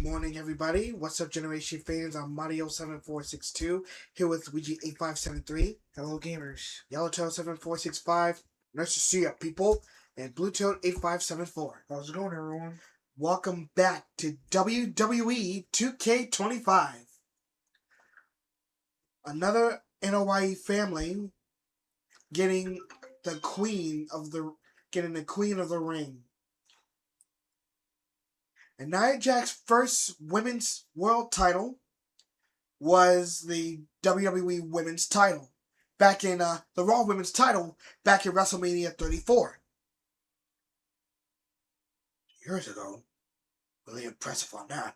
morning, everybody. What's up, Generation fans? I'm Mario7462 here with Luigi8573. Hello, gamers. Yellowtail7465. Nice to see you, people. And Bluetoad8574. How's it going, everyone? Welcome back to WWE 2K25. Another NOYE family getting the queen of the ring. And Nia Jax's first women's world title was the WWE women's title. Back in the Raw women's title back in WrestleMania 34. Years ago. Really impressive on that.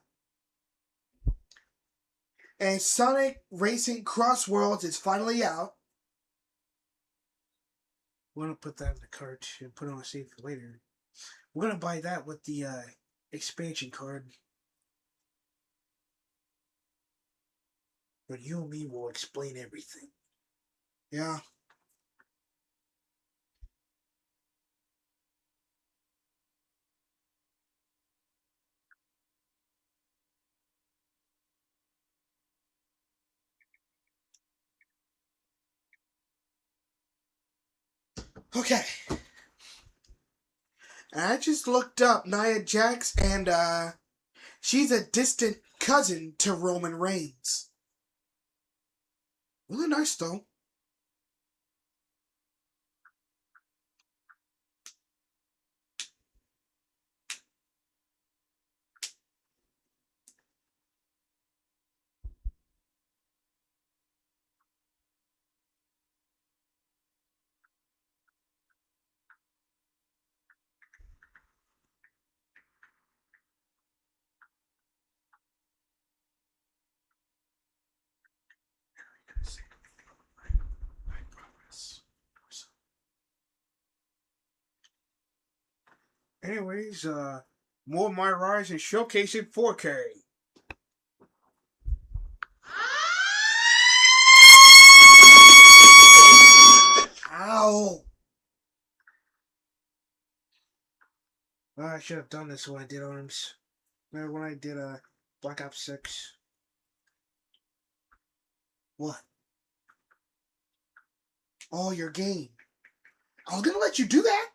And Sonic Racing Cross Worlds is finally out. We're going to put that in the cart and put it on a save for later. We're going to buy that with the expansion card. But you and me will explain everything. Yeah. Okay. And I just looked up Nia Jax, and she's a distant cousin to Roman Reigns. Really nice, though. Anyways, more MyRise and showcasing 4K. Ow! Well, I should have done this when I did Arms. Remember when I did Black Ops 6? What? Oh, your game. I was gonna let you do that?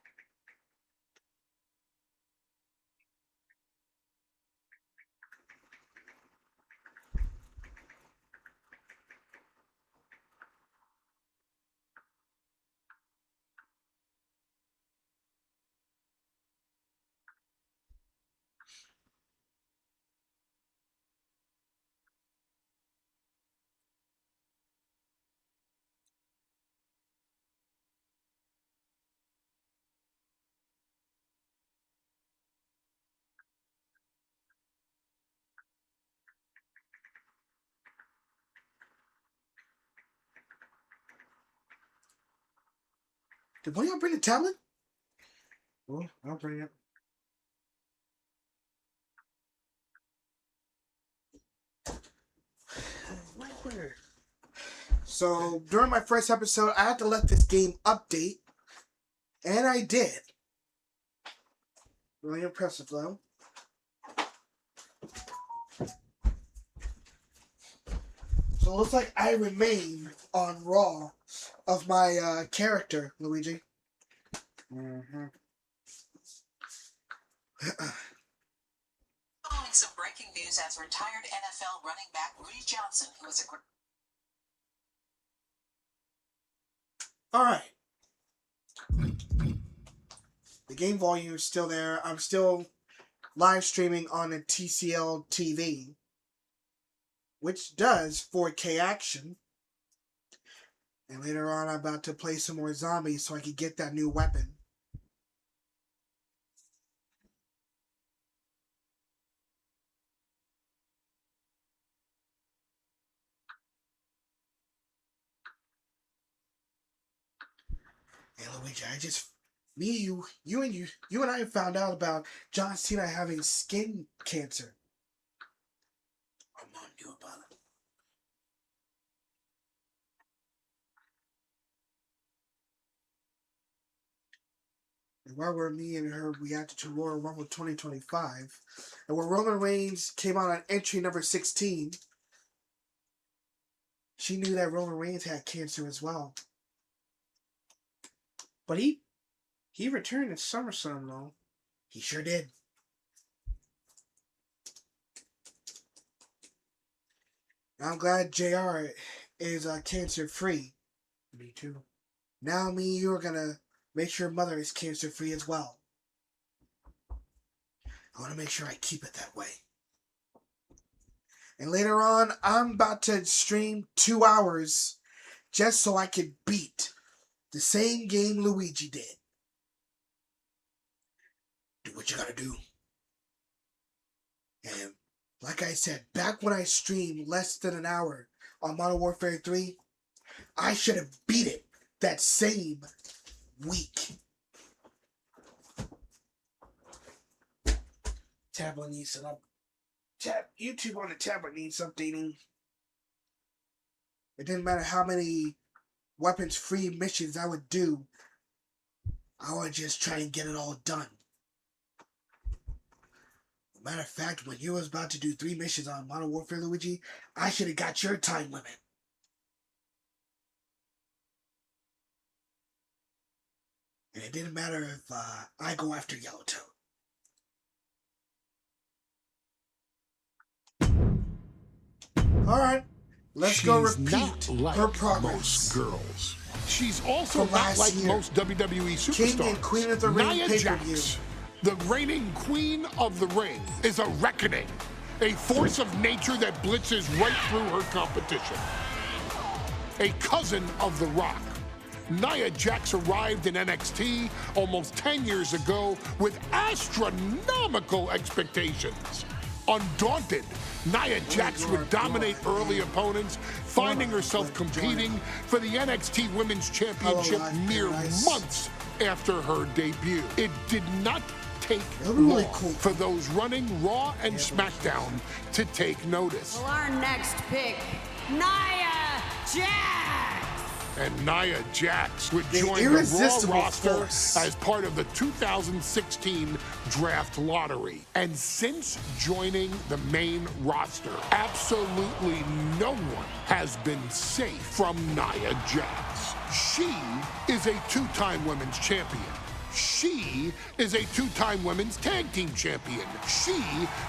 Did one of y'all bring the tablet? Well, I'll bring it. Where? So, during my first episode, I had to let this game update. And I did. Really impressive, though. So it looks like I remain on Raw of my character, Luigi. Mm-hmm. Following some breaking news as retired NFL running back Rudy Johnson, who was a... Alright. The game volume is still there. I'm still live streaming on the TCL TV, which does 4K action. And later on, I'm about to play some more zombies so I can get that new weapon. Hey Luigi, you and I found out about John Cena having skin cancer. I'm not new about it. And why were me and her reacted to Royal Rumble 2025? And when Roman Reigns came out on entry number 16, she knew that Roman Reigns had cancer as well. But he returned at SummerSlam, though. He sure did. I'm glad JR is cancer free. Me too. Now me and you are gonna make sure mother is cancer free as well. I want to make sure I keep it that way. And later on, I'm about to stream 2 hours just so I can beat the same game Luigi did. Do what you gotta do. And like I said, back when I streamed less than an hour on Modern Warfare 3, I should have beat it that same week. Tablet needs an YouTube on the tablet needs updating. It didn't matter how many weapons-free missions I would do. I would just try and get it all done. Matter of fact, when you was about to do 3 missions on Modern Warfare, Luigi, I should have got your time limit. And it didn't matter if I go after Yellowtoad. Alright, let's go repeat like her progress. Most girls. She's also From not last like year. most WWE superstars. King and Queen of the Ring Nia pay-per-view. Jax, the reigning Queen of the Ring, is a reckoning, a force of nature that blitzes right through her competition. A cousin of The Rock, Nia Jax arrived in NXT almost 10 years ago with astronomical expectations. Undaunted, Nia Jax would dominate early opponents, finding herself competing for the NXT Women's Championship mere months after her debut. It did not take long for those running Raw and SmackDown to take notice. Well, our next pick, Nia Jax. And Nia Jax would The join the irresistible Raw roster force. as part of the 2016 draft lottery. And since joining the main roster, absolutely no one has been safe from Nia Jax. She is a 2-time women's champion. She is a 2-time women's tag team champion. She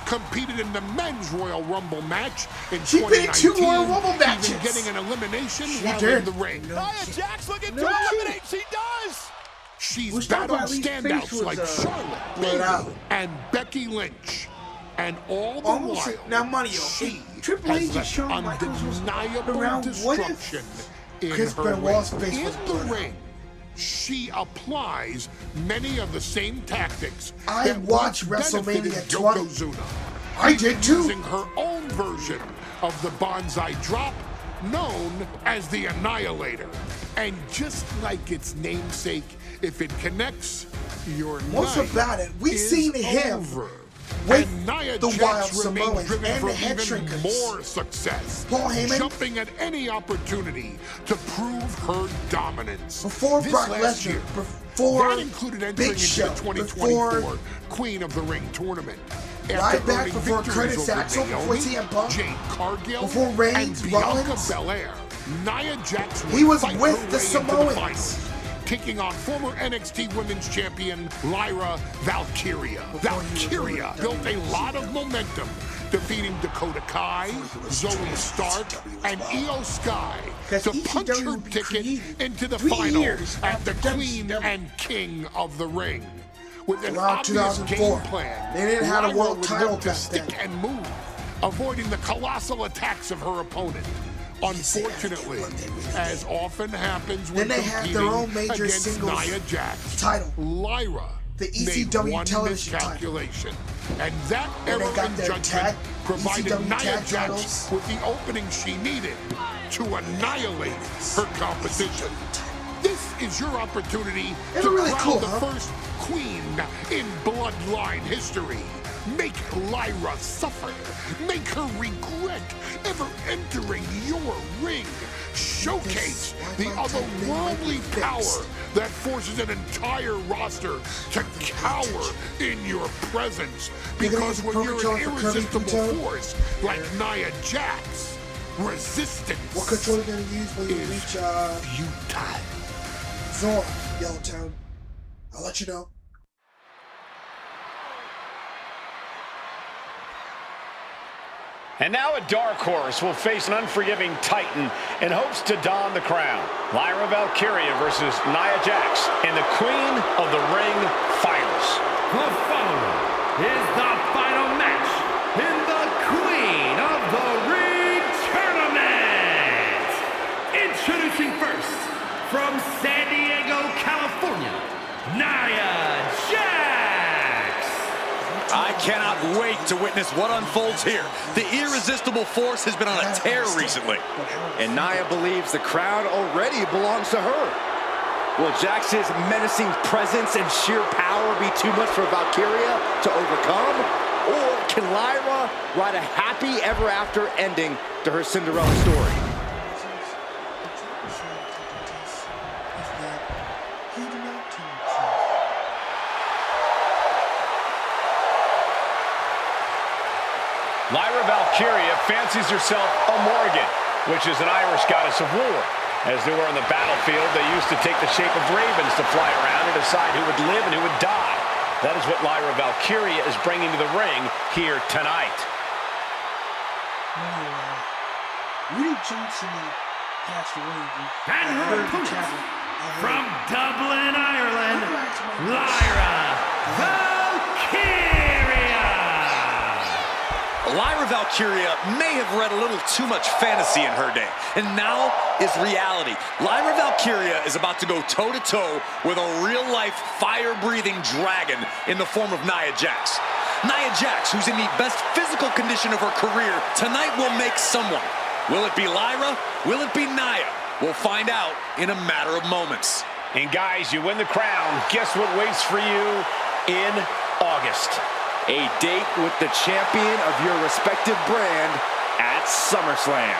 competed in the men's Royal Rumble match in She 2019, beat 2 Royal Rumble matches. even getting an elimination while did. in the ring. Nia Jax looking to eliminate. She does. She's Mustafa battled Ali's face standouts was, like Charlotte, blurred out. Bayley, and Becky Lynch. And all the Almost while, now, Mario, she Triple H has is left showing Michaels was undeniable around. What if destruction in Chris her Benoit's ring. face In was the blurred out? ring, she applies many of the same tactics I that watched once benefited WrestleMania Yokozuna. 20. I did too. Using her own version of the Banzai drop, known as the Annihilator. And just like its namesake, if it connects, your Most night about it, we is seen him over. with And Nia the Jax Wild remains Samoans driven and for the Head even Shrinkers. more success, Paul Heyman. jumping at any opportunity to prove her dominance. Before This Brock last Lesnar, year, before that included entering Big into Show, the 2024 before Queen of the Ring tournament. Right After back earning before victories Curtis over Axel, before Naomi, CM Punk, Jade Cargill, before Reigns, and Bianca Rollins. Belair, Nia Jax He was fight with her the way Samoans. into the finals, taking on former NXT Women's Champion Lyra Valkyria. Valkyria built a lot of momentum, defeating Dakota Kai, Zoe Stark, and Io Sky Because to punch ECW her would be ticket created into the 3 final years at after the Queen WCW. and King of the Ring. With an Around obvious 2004. game plan, They didn't have a Lyra world would title look to back stick then. and move, avoiding the colossal attacks of her opponent. Unfortunately, as often happens when Then they had their competing own major against singles Nia Jax, title. Lyra The made ECW one television title. miscalculation, and that Then they error got in their judgment provided ECW Nia tag Jax titles. with the opening she needed to annihilate her competition. This is your opportunity It's to really crown cool, the huh? first queen in bloodline history. Make Lyra suffer. Make her regret ever entering your ring. Showcase the otherworldly power that forces an entire roster to cower in your presence. Because when you're an irresistible force like Nia Jax, resistance What control are you going to use when you is reach futile. Zora, Yellowtown? I'll let you know. And now a dark horse will face an unforgiving titan in hopes to don the crown. Lyra Valkyria versus Nia Jax in the Queen of the Ring Finals. The following is the final match in the Queen of the Ring Tournament. Introducing first, from San Diego, California, Nia Jax. I cannot wait to witness what unfolds here. The irresistible force has been on a tear recently. And Nia believes the crowd already belongs to her. Will Jax's menacing presence and sheer power be too much for Valkyria to overcome? Or can Lyra write a happy ever after ending to her Cinderella story? Lyra Valkyria fancies herself a Morgan, which is an Irish goddess of war. As they were on the battlefield, they used to take the shape of ravens to fly around and decide who would live and who would die. That is what Lyra Valkyria is bringing to the ring here tonight. Rudy Johnson passed away. And her opponent, from Dublin, Ireland, Lyra Valkyria. Lyra Valkyria may have read a little too much fantasy in her day, and now is reality. Lyra Valkyria is about to go toe-to-toe with a real-life, fire-breathing dragon in the form of Nia Jax. Nia Jax, who's in the best physical condition of her career, tonight will make someone. Will it be Lyra? Will it be Nia? We'll find out in a matter of moments. And guys, you win the crown. Guess what waits for you in August? A date with the champion of your respective brand at SummerSlam.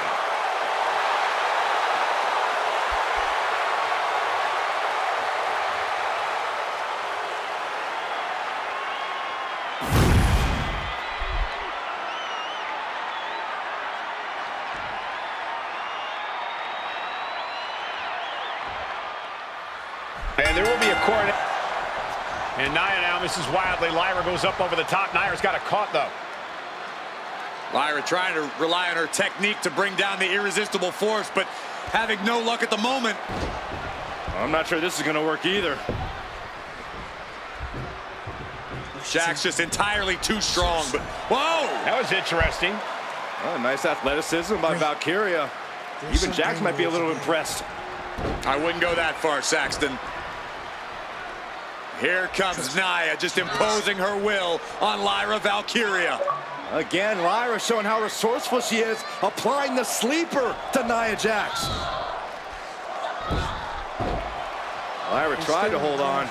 And there will be a coronation. And Nia now misses wildly. Lyra goes up over the top. Nia's got it caught, though. Lyra trying to rely on her technique to bring down the irresistible force, but having no luck at the moment. I'm not sure this is going to work either. Jax just entirely too strong, but whoa! That was interesting. Oh, nice athleticism by Valkyria. Even Jax might be a little impressed. I wouldn't go that far, Saxton. Here comes Nia, just imposing her will on Lyra Valkyria. Again, Lyra showing how resourceful she is, applying the sleeper to Nia Jax. Lyra tried to hold on.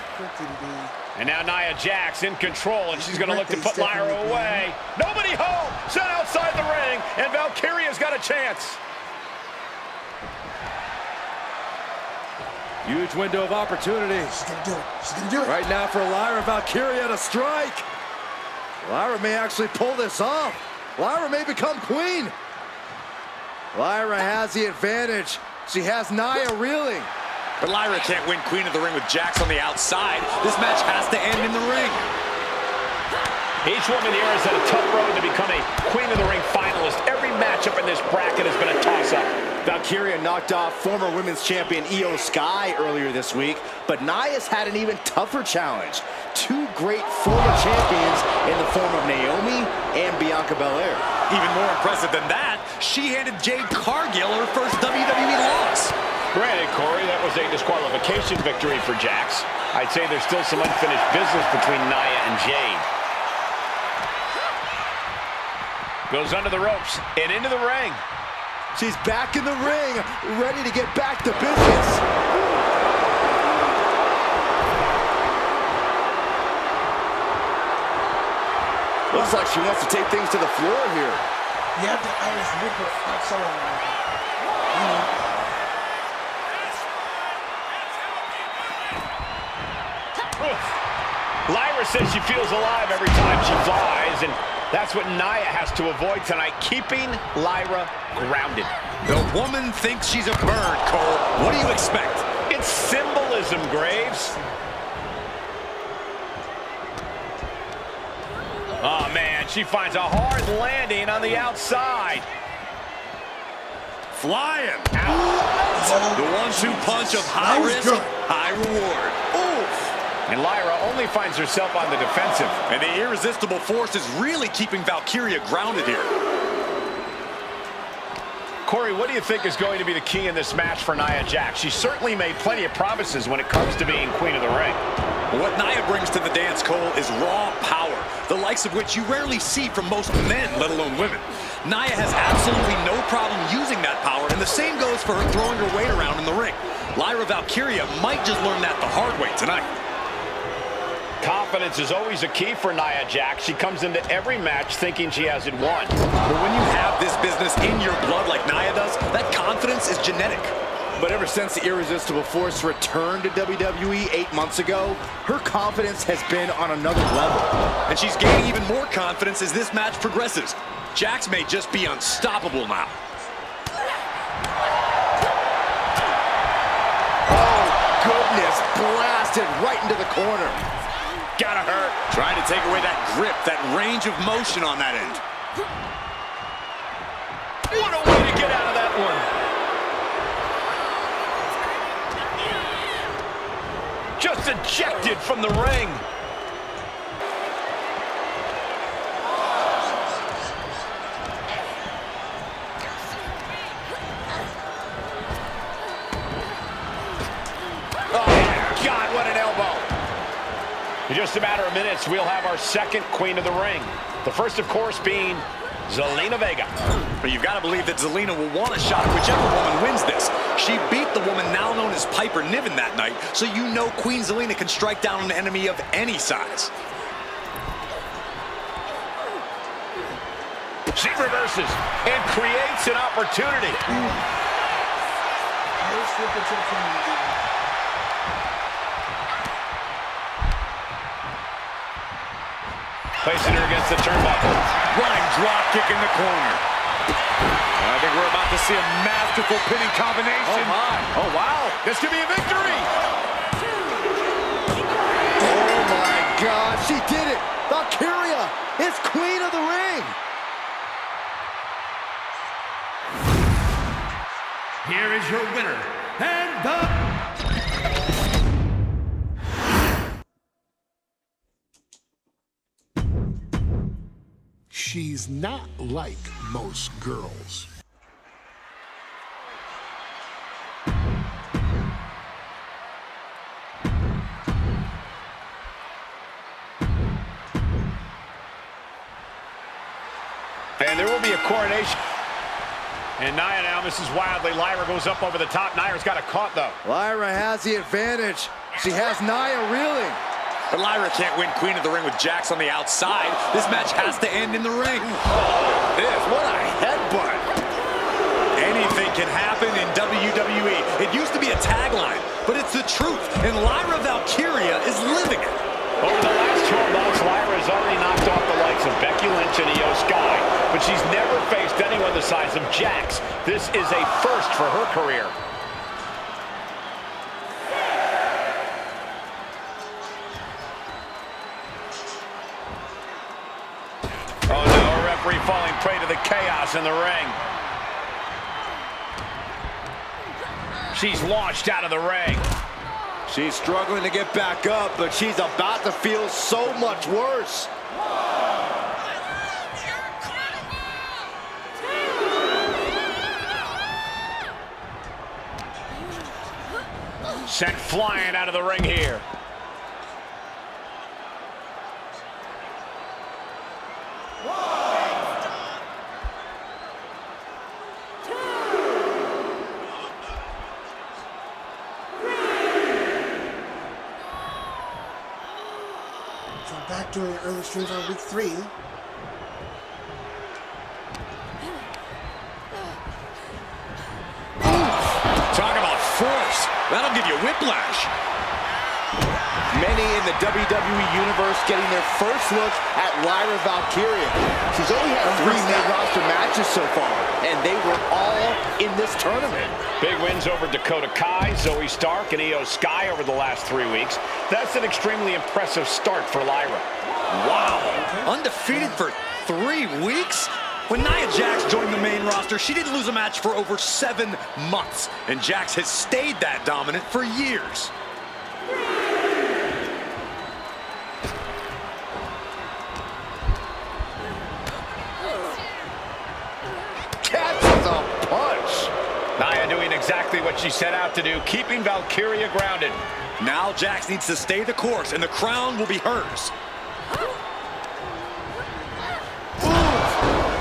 And now Nia Jax in control, and she's going to look to put Lyra away. Nobody home! Sent outside the ring, and Valkyria's got a chance. Huge window of opportunity. She's gonna do it. She's gonna do it. Right now for Lyra Valkyria to strike. Lyra may actually pull this off. Lyra may become queen. Lyra has the advantage. She has Nia reeling. But Lyra can't win Queen of the Ring with Jax on the outside. This match has to end in the ring. Each woman here has had a tough road to become a Queen of the Ring finalist. Every matchup in this bracket has been a toss-up. Valkyria knocked off former women's champion Io Sky earlier this week, but Nia's had an even tougher challenge. Two great former champions in the form of Naomi and Bianca Belair. Even more impressive than that, she handed Jade Cargill her first WWE loss. Granted, Corey, that was a disqualification victory for Jax. I'd say there's still some unfinished business between Nia and Jade. Goes under the ropes and into the ring. She's back in the ring, ready to get back to business. looks like she wants to take things to the floor here. You have the Irish Whipper outside. You know. Lyra says she feels alive every time she flies, and that's what Nia has to avoid tonight, keeping Lyra grounded. The woman thinks she's a bird, Cole. What do you expect? It's symbolism, Graves. Oh, man, she finds a hard landing on the outside. Flying. The 1-2 punch of high risk, high reward. Oof. And Lyra only finds herself on the defensive. And the irresistible force is really keeping Valkyria grounded here. Corey, what do you think is going to be the key in this match for Nia Jax? She certainly made plenty of promises when it comes to being queen of the ring. What Nia brings to the dance, Cole, is raw power, the likes of which you rarely see from most men, let alone women. Nia has absolutely no problem using that power, and the same goes for her throwing her weight around in the ring. Lyra Valkyria might just learn that the hard way tonight. Confidence is always a key for Nia Jax. She comes into every match thinking she has it won. But when you have this business in your blood like Nia does, that confidence is genetic. But ever since the irresistible force returned to WWE 8 months ago, her confidence has been on another level. And she's gaining even more confidence as this match progresses. Jax may just be unstoppable now. Oh, goodness, blasted right into the corner. Gotta hurt. Trying to take away that grip, that range of motion on that end. What a way to get out of that one. Just ejected from the ring. Oh, God, what an elbow. In just a matter of minutes, we'll have our second queen of the ring. The first, of course, being Zelina Vega. But you've got to believe that Zelina will want a shot at whichever woman wins this. She beat the woman now known as Piper Niven that night, so you know Queen Zelina can strike down an enemy of any size. She reverses and creates an opportunity. Placing her against the turnbuckle. Running drop kick in the corner. I think we're about to see a masterful pinning combination. Oh, my. Oh, wow. This could be a victory. Oh, my God. She did it. Valkyria is queen of the ring. Here is your winner, and the... She's not like most girls. And there will be a coronation. And Nia now misses wildly. Lyra goes up over the top. Nia's got a caught, though. Lyra has the advantage. She has Nia reeling. But Lyra can't win Queen of the Ring with Jax on the outside. This match has to end in the ring. What a headbutt. Anything can happen in WWE. It used to be a tagline, but it's the truth. And Lyra Valkyria is living it. Over the last 12 months, Lyra has already knocked off the likes of Becky Lynch and Io Sky, but she's never faced anyone the size of Jax. This is a first for her career. Oh no, a referee falling prey to the chaos in the ring. She's launched out of the ring. She's struggling to get back up, but she's about to feel so much worse. Sent flying out of the ring here. So back during early streams on week 3. That'll give you whiplash. Many in the WWE Universe getting their first look at Lyra Valkyria. She's only had 3 main roster matches so far, and they were all in this tournament. Big wins over Dakota Kai, Zoe Stark, and Io Sky over the last 3 weeks. That's an extremely impressive start for Lyra. Wow. Undefeated for 3 weeks? When Nia Jax joined the main roster, she didn't lose a match for over 7 months. And Jax has stayed that dominant for years. Catches a punch. Nia doing exactly what she set out to do, keeping Valkyria grounded. Now Jax needs to stay the course, and the crown will be hers.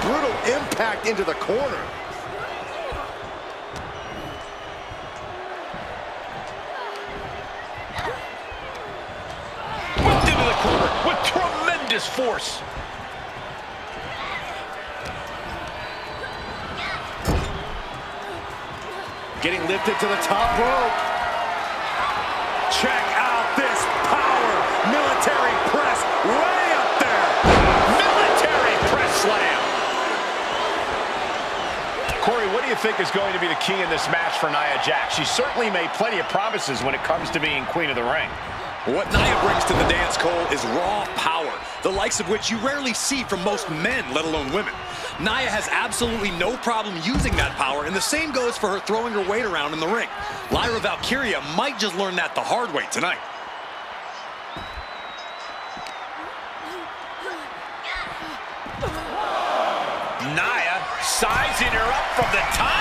Brutal impact into the corner. Whipped into the corner with tremendous force. Getting lifted to the top rope. Check out this power. Military press way up there. Military press slam. Corey, what do you think is going to be the key in this match for Nia Jax? She certainly made plenty of promises when it comes to being queen of the ring. What Nia brings to the dance, Cole, is raw power, the likes of which you rarely see from most men, let alone women. Nia has absolutely no problem using that power, and the same goes for her throwing her weight around in the ring. Lyra Valkyria might just learn that the hard way tonight. Nia sizing her up from the top.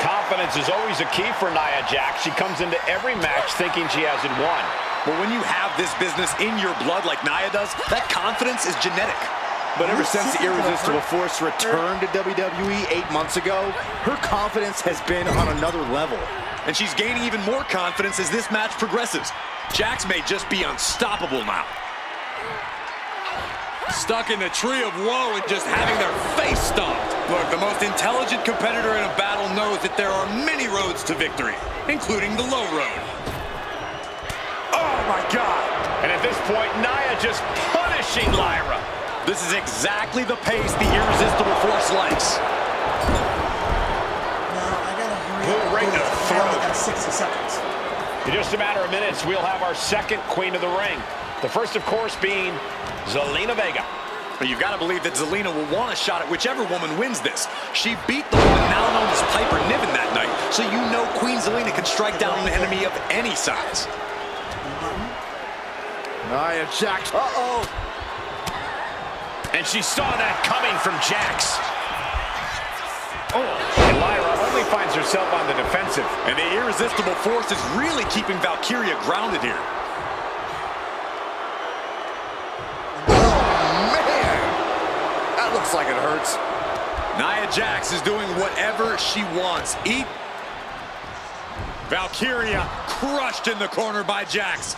Confidence is always a key for Nia Jax. She comes into every match thinking she has it won. But when you have this business in your blood like Nia does, that confidence is genetic. But ever since the Irresistible Force returned to WWE 8 months ago, her confidence has been on another level. And she's gaining even more confidence as this match progresses. Jax may just be unstoppable now. Stuck in the tree of woe and just having their face stomped. Look, the most intelligent competitor in a battle knows that there are many roads to victory, including the low road. Oh my God! And at this point, Nia just punishing Lyra. This is exactly the pace the Irresistible Force likes. I gotta hurry Blue up. ring to the I throat. only got 60 seconds. In just a matter of minutes, we'll have our second queen of the ring. The first, of course, being Zelina Vega. But you've got to believe that Zelina will want a shot at whichever woman wins this. She beat the woman now known as Piper Niven that night, so you know Queen Zelina can strike down an enemy of any size. Nia Jax. Uh-oh. And she saw that coming from Jax. Oh, and Lyra only finds herself on the defensive. And the Irresistible Force is really keeping Valkyria grounded here. Looks like it hurts. Nia Jax is doing whatever she wants. Eat. Valkyria crushed in the corner by Jax.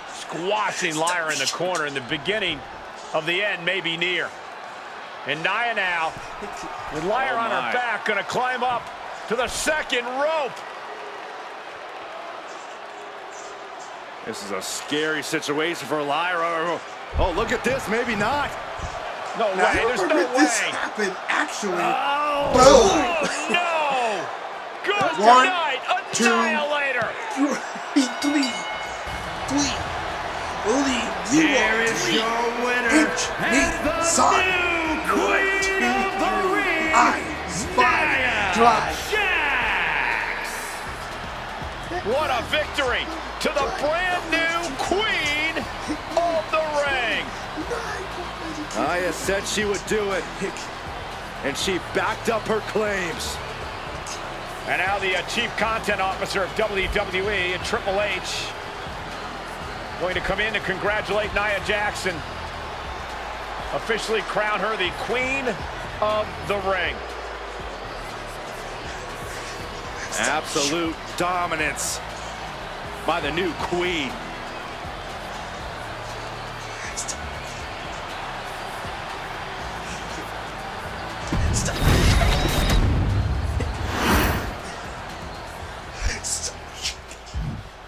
Squashing Lyra in the corner, and the beginning of the end may be near. And Nia now, with Lyra on her back, gonna climb up to the second rope. This is a scary situation for Lyra. Oh, look at this. Maybe not. No Now, way, there's no did this way. happen, actually? Oh, Boom! no! Good 1, night, 2, annihilator. 3. Only you Here are is 3. your winner, Inch, knee, and the side. new 1, 2, queen of the 3. ring, Eyes, body, Nia drive. Jax. What a victory to the brand new queen of the ring. Nia said she would do it, and she backed up her claims. And now the chief content officer of WWE and Triple H going to come in to congratulate Nia Jax, officially crown her the queen of the ring. Absolute dominance. by the new queen.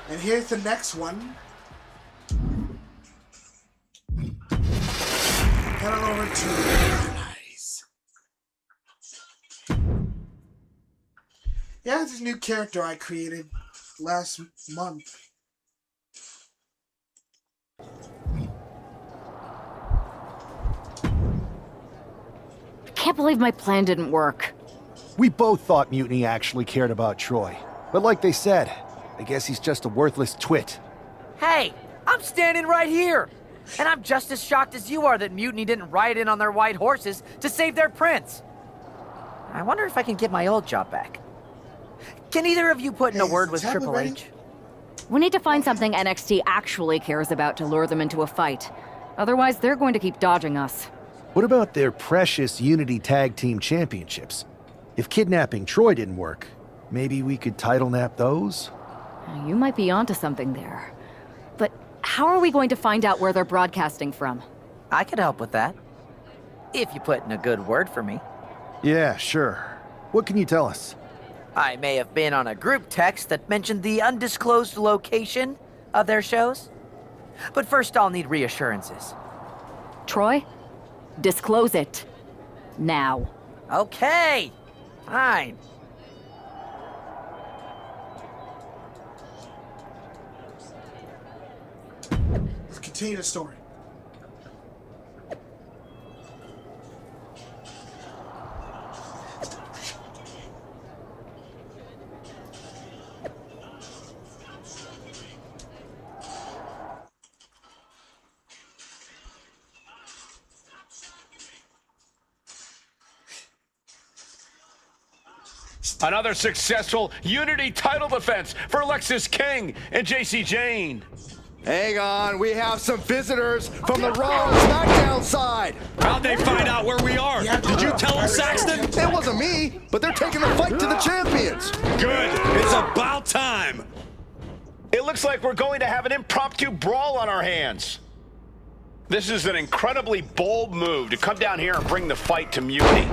And here's the next one. Head on over to MyRise. Yeah, it's this new character I created last month. I can't believe my plan didn't work. We both thought Mutiny actually cared about Troy. But like they said, I guess he's just a worthless twit. Hey, I'm standing right here. And I'm just as shocked as you are that Mutiny didn't ride in on their white horses to save their prince. I wonder if I can get my old job back. Can either of you put in a word with Triple H? We need to find something NXT actually cares about to lure them into a fight. Otherwise, they're going to keep dodging us. What about their precious Unity Tag Team Championships? If kidnapping Troy didn't work, maybe we could title nap those? You might be onto something there. But how are we going to find out where they're broadcasting from? I could help with that. If you put in a good word for me. Yeah, sure. What can you tell us? I may have been on a group text that mentioned the undisclosed location of their shows. But first I'll need reassurances. Troy? Disclose it. Now. Okay. Fine. Let's continue the story. Another successful Unity title defense for Lexis King and JC Jane. Hang on, we have some visitors from the Raw and SmackDown side. How'd they find out where we are? Did you tell them, Saxton? It wasn't me, but they're taking the fight to the champions. Good. It's about time. It looks like we're going to have an impromptu brawl on our hands. This is an incredibly bold move to come down here and bring the fight to Mutiny.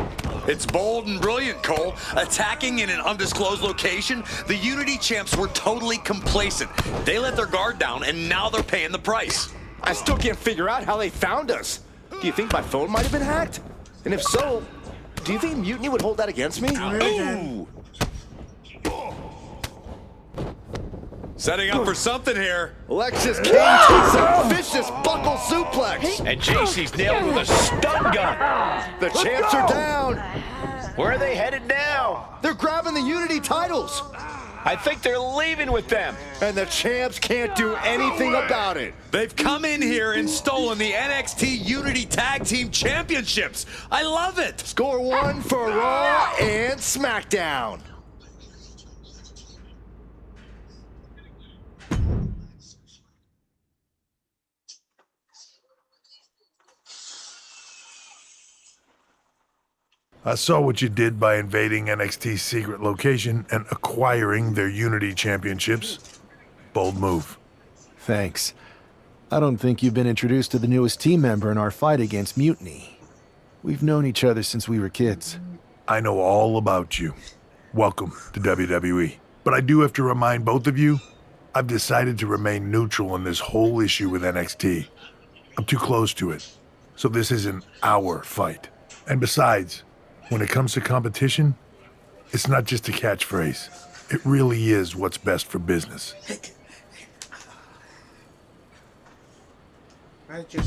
It's bold and brilliant, Cole. Attacking in an undisclosed location, the Unity champs were totally complacent. They let their guard down, and now they're paying the price. I still can't figure out how they found us. Do you think my phone might have been hacked? And if so, do you think Mutiny would hold that against me? Ooh. Setting up for something here. Lexis King takes a vicious buckle suplex. And JC's nailed with a stun gun. The champs are down. Where are they headed now? They're grabbing the Unity titles. I think they're leaving with them. And the champs can't do anything about it. They've come in here and stolen the NXT Unity Tag Team Championships. I love it. Score one for Raw and SmackDown. I saw what you did by invading NXT's secret location and acquiring their Unity championships. Bold move. Thanks. I don't think you've been introduced to the newest team member in our fight against Mutiny. We've known each other since we were kids. I know all about you. Welcome to WWE. But I do have to remind both of you, I've decided to remain neutral in this whole issue with NXT. I'm too close to it. So this isn't our fight. And besides, when it comes to competition, it's not just a catchphrase. It really is what's best for business.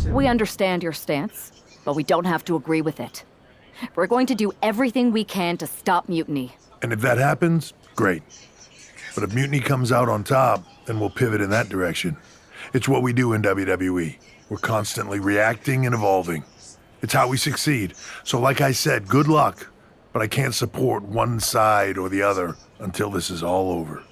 We understand your stance, but we don't have to agree with it. We're going to do everything we can to stop Mutiny. And if that happens, great. But if Mutiny comes out on top, then we'll pivot in that direction. It's what we do in WWE. We're constantly reacting and evolving. It's how we succeed. So like I said, good luck. But I can't support one side or the other until this is all over.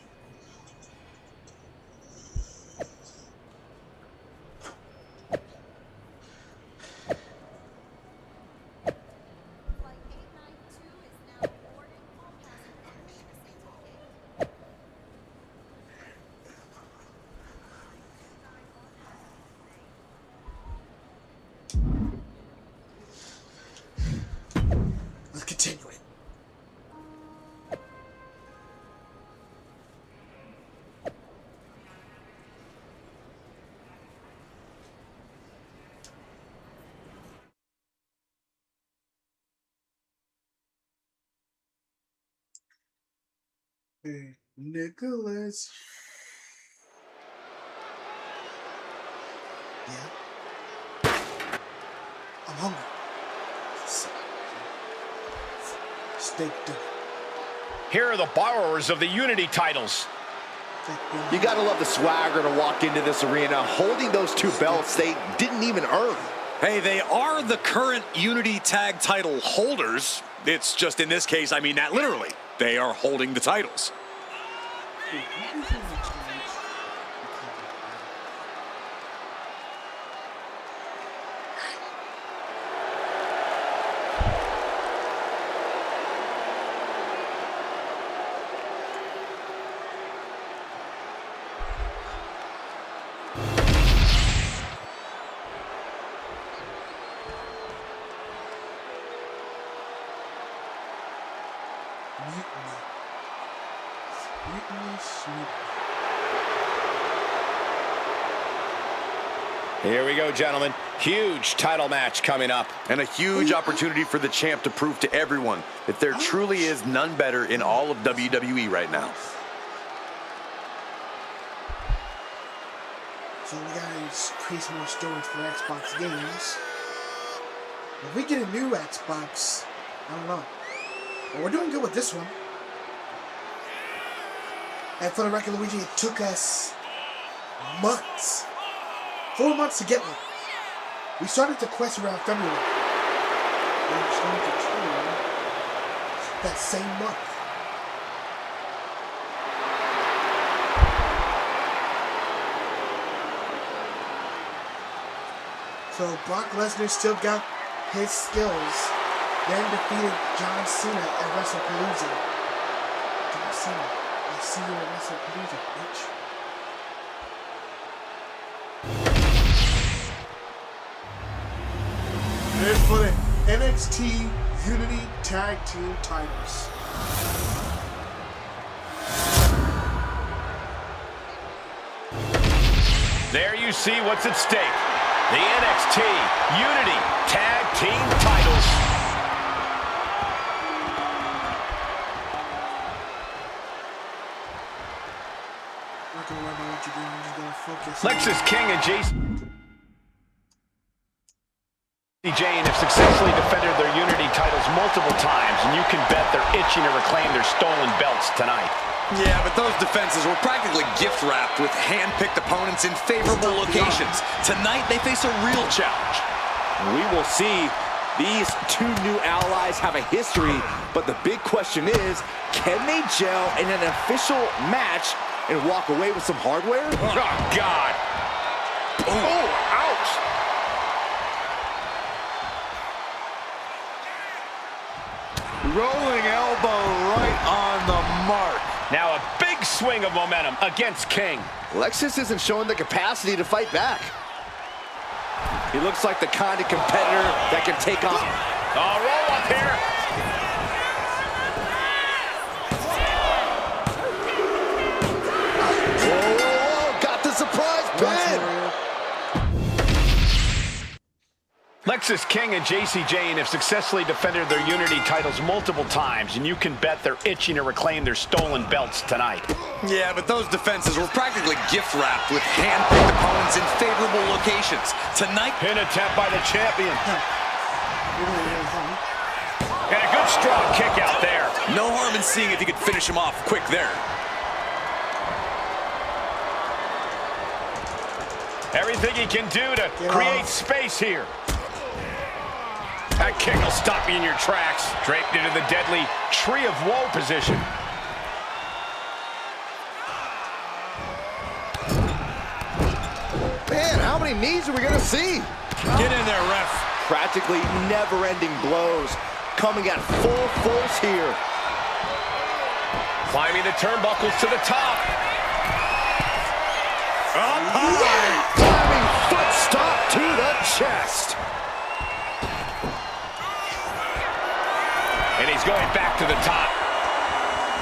Hey, Nicholas. Yeah. I'm hungry. Steak dinner. Here are the borrowers of the Unity titles. You gotta love the swagger to walk into this arena holding those two belts they didn't even earn. Hey, they are the current Unity Tag title holders. It's just in this case, I mean that literally. They are holding the titles. Here we go, gentlemen. Huge title match coming up. And a huge opportunity for the champ to prove to everyone that there truly is none better in all of WWE right now. So we gotta increase more storage for Xbox games. If we get a new Xbox, I don't know. But we're doing good with this one. And for the record, Luigi, it took us months. 4 months to get one. We started the quest around February. And we're starting to turn that same month. So Brock Lesnar still got his skills. Then defeated John Cena at WrestlePalooza. John Cena, I see you at WrestlePalooza, bitch. And for the NXT Unity Tag Team titles. There you see what's at stake. The NXT Unity Tag Team titles. I'm not gonna worry about what you're doing, I'm just gonna focus. Lexus King and Jane have successfully defended their Unity titles multiple times, and you can bet they're itching to reclaim their stolen belts tonight. Yeah, but those defenses were practically gift-wrapped with hand-picked opponents in favorable locations. Tonight, they face a real challenge. We will see. These two new allies have a history, but the big question is, can they gel in an official match and walk away with some hardware? Oh, God. Oh, ouch. Rolling elbow right on the mark. Now a big swing of momentum against King. Lexus isn't showing the capacity to fight back. He looks like the kind of competitor that can take on. Roll up here. Whoa, got the surprise pin. Lexus King and Jane have successfully defended their Unity titles multiple times, and you can bet they're itching to reclaim their stolen belts tonight. Yeah, but those defenses were practically gift-wrapped with hand-picked opponents in favorable locations. Tonight, pin attempt by the champion. And a good strong kick out there. No harm in seeing if you could finish him off quick there. Everything he can do to create space here. That kick will stop you in your tracks. Draped into the deadly Tree of Woe position. Man, how many knees are we going to see? Get in there, ref. Practically never-ending blows coming at full force here. Climbing the turnbuckles to the top. Diving foot stop to the chest. And he's going back to the top.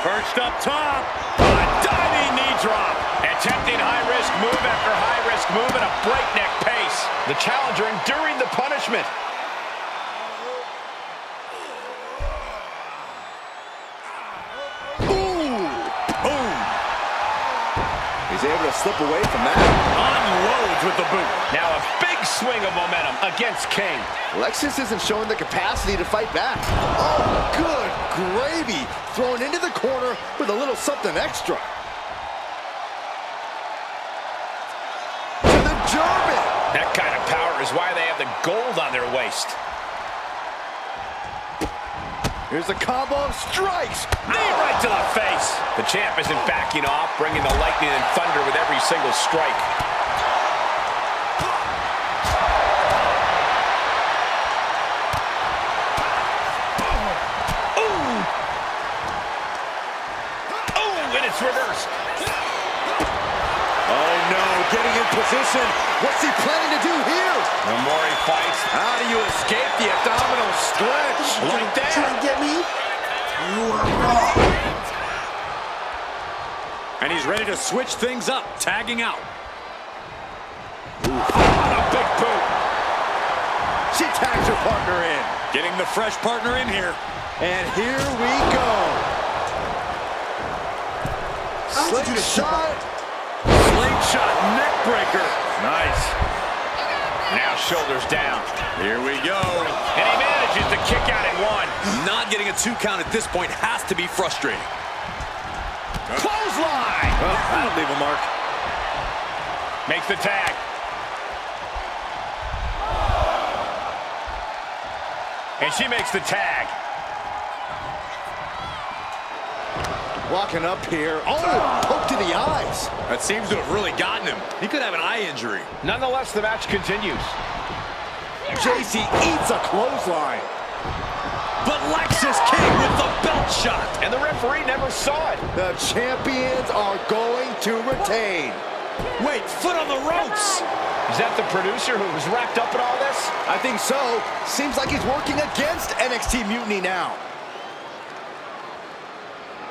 Perched up top. A diving knee drop. Attempting high-risk move after high-risk move at a breakneck pace. The challenger enduring the punishment. Ooh. was able to slip away from that. Unloads with the boot. Now a big swing of momentum against King. Lexus isn't showing the capacity to fight back. Oh, good gravy. Thrown into the corner with a little something extra. To the German. That kind of power is why they have the gold on their waist. Here's a combo of strikes. Knee right to the face. The champ isn't backing off, bringing the lightning and thunder with every single strike. Ooh! Ooh, and it's reversed. Oh no, getting in position. What's he planning to do here? The more he fights, how do you escape the abdominal stretch? Like that. Try to get me? You are wrong. And he's ready to switch things up, tagging out. A big boot. She tags her partner in. Getting the fresh partner in here. And here we go. Slingshot. Slingshot neck breaker. Nice. Now shoulders down. Here we go. And he manages to kick out at one. Not getting a 2 count at this point has to be frustrating. Clothesline. Well, that'll leave a mark. Makes the tag. And she makes the tag. Walking up here. Oh, poke to the eyes. That seems to have really gotten him. He could have an eye injury. Nonetheless, the match continues. JC eats a clothesline. But Lexus King with the belt shot. And the referee never saw it. The champions are going to retain. Wait, foot on the ropes. Is that the producer who was wrapped up in all this? I think so. Seems like he's working against NXT Mutiny now.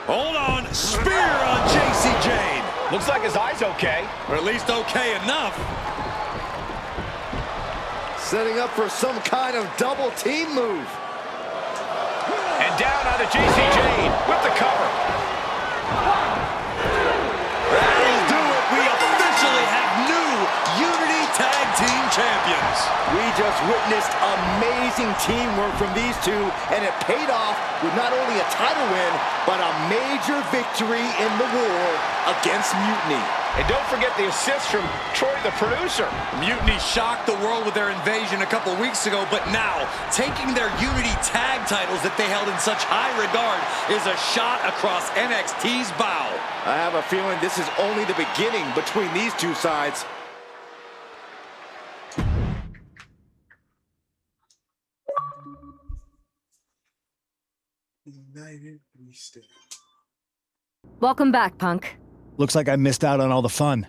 Hold on. Spear on JC Jane. Looks like his eye's okay. Or at least okay enough. Setting up for some kind of double team move. And down on the JC Jane with the cover. That'll do it. We officially have new Unity Tag Team Champions. We just witnessed amazing teamwork from these two, and it paid off with not only a title win, but a major victory in the war against Mutiny. And don't forget the assist from Troy, the producer. Mutiny shocked the world with their invasion a couple weeks ago, but now taking their Unity tag titles that they held in such high regard is a shot across NXT's bow. I have a feeling this is only the beginning between these two sides. United we stand. Welcome back, Punk. Looks like I missed out on all the fun.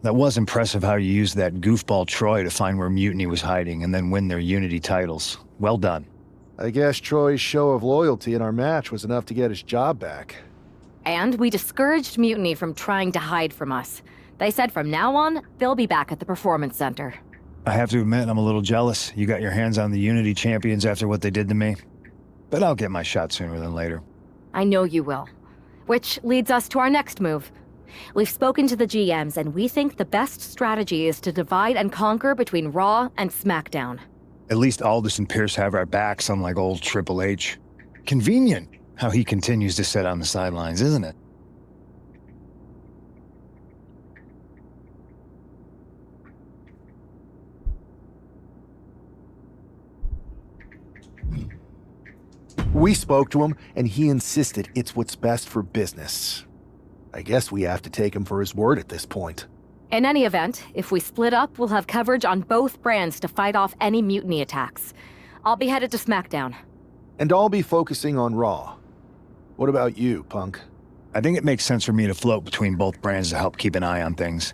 That was impressive how you used that goofball Troy to find where Mutiny was hiding and then win their Unity titles. Well done. I guess Troy's show of loyalty in our match was enough to get his job back. And we discouraged Mutiny from trying to hide from us. They said from now on, they'll be back at the Performance Center. I have to admit, I'm a little jealous. You got your hands on the Unity champions after what they did to me. But I'll get my shot sooner than later. I know you will. Which leads us to our next move. We've spoken to the GMs, and we think the best strategy is to divide and conquer between Raw and SmackDown. At least Aldous and Pierce have our backs, unlike old Triple H. Convenient how he continues to sit on the sidelines, isn't it? We spoke to him, and he insisted it's what's best for business. I guess we have to take him for his word at this point. In any event, if we split up, we'll have coverage on both brands to fight off any Mutiny attacks. I'll be headed to SmackDown. And I'll be focusing on Raw. What about you, Punk? I think it makes sense for me to float between both brands to help keep an eye on things.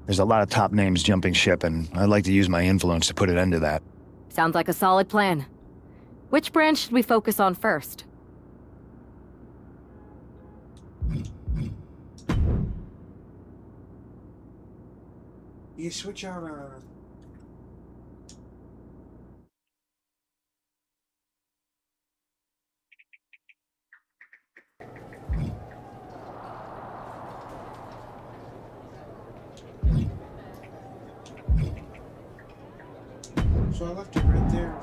There's a lot of top names jumping ship, and I'd like to use my influence to put an end to that. Sounds like a solid plan. Which brand should we focus on first? You switch out, So I left it right there.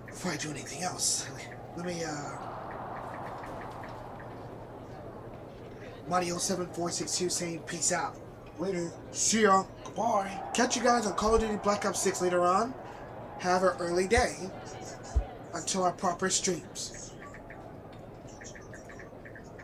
Before I do anything else, let me, Mario7462 saying peace out. Later. See ya. Goodbye. Catch you guys on Call of Duty Black Ops 6 later on. Have an early day until our proper streams.